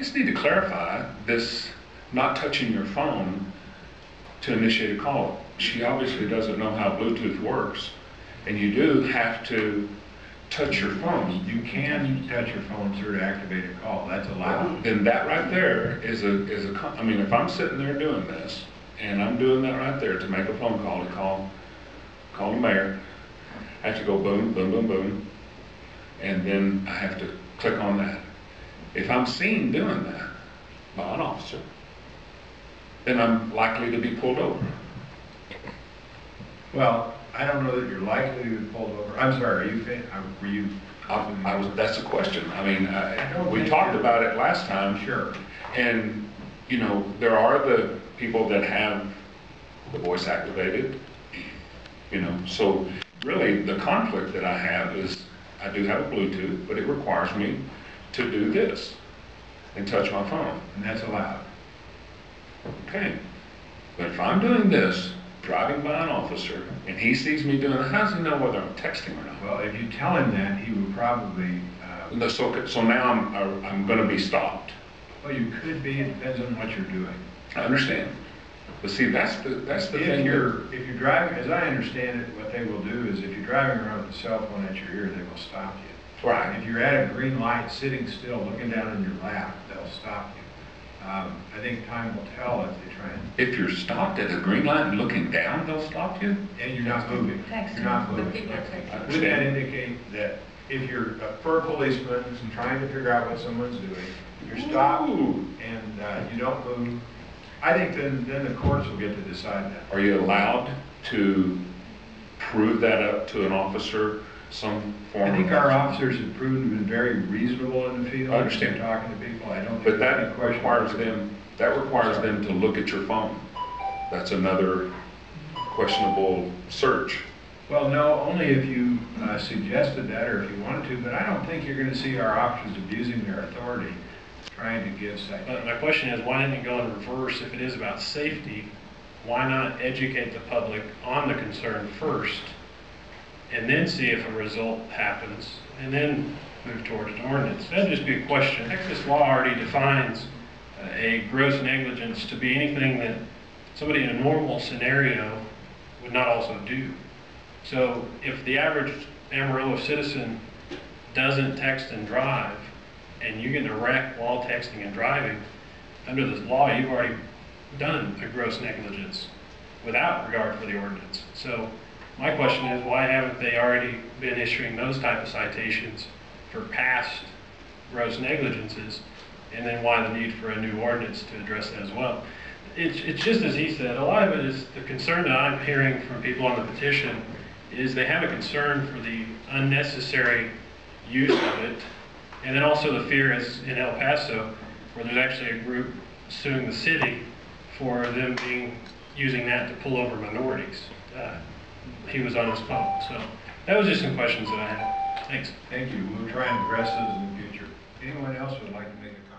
just need to clarify this not touching your phone to initiate a call. She obviously doesn't know how Bluetooth works, and you do have to touch your phone. You can touch your phone, sir, to activate a call. That's allowed. Then that right there I mean, if I'm sitting there doing this, and I'm doing that right there to make a phone call, to call the mayor, I have to go boom, boom, boom, boom, and then I have to click on that. If I'm seen doing that by an officer, then I'm likely to be pulled over. Well, I don't know that you're likely to be pulled over. I'm sorry, were you? That's a question. I mean, we think talked about it last time. Sure. And, you know, there are the people that have the voice activated, you know, so really the conflict that I have is I do have a Bluetooth, but it requires me to do this and touch my phone. And that's allowed. Okay. But if I'm doing this, driving by an officer, and he sees me doing it, how does he know whether I'm texting or not? Well, if you tell him that, he would probably... So now I'm going to be stopped. Well, you could be. It depends on what you're doing. I understand. But see, that's the thing here. If you're driving, as I understand it, what they will do is if you're driving around with a cell phone at your ear, they will stop you. Right. If you're at a green light, sitting still, looking down in your lap, they'll stop you. I think time will tell if they try and... If you're stopped at a green light and looking down, they'll stop you? And you're not moving. You're not moving. Would that indicate that if you're a fur policeman trying to figure out what someone's doing, you're stopped and you don't move, I think then the courts will get to decide that. Are you allowed to prove that up to an officer, some form of... I think our officers have proven to be very reasonable in the field. I understand. Talking to people, I don't think... But that requires them to look at your phone. That's another questionable search. Well, no, only if you suggested that or if you wanted to, but I don't think you're going to see our officers abusing their authority trying to give citations. My question is, why didn't you go in reverse? If it is about safety, why not educate the public on the concern first and then see if a result happens and then move towards an ordinance? That'd just be a question. Texas law already defines a gross negligence to be anything that somebody in a normal scenario would not also do. So if the average Amarillo citizen doesn't text and drive, and you get in a wreck while texting and driving, under this law, you've already done a gross negligence without regard for the ordinance. So my question is, why haven't they already been issuing those type of citations for past gross negligences? And then why the need for a new ordinance to address that as well? It's just as he said, a lot of it is the concern that I'm hearing from people on the petition is they have a concern for the unnecessary use of it. And then also the fear is in El Paso, where there's actually a group suing the city for them using that to pull over minorities. He was on his phone. So that was just some questions that I had. Thanks. Thank you. We'll try and address those in the future. Anyone else would like to make a comment?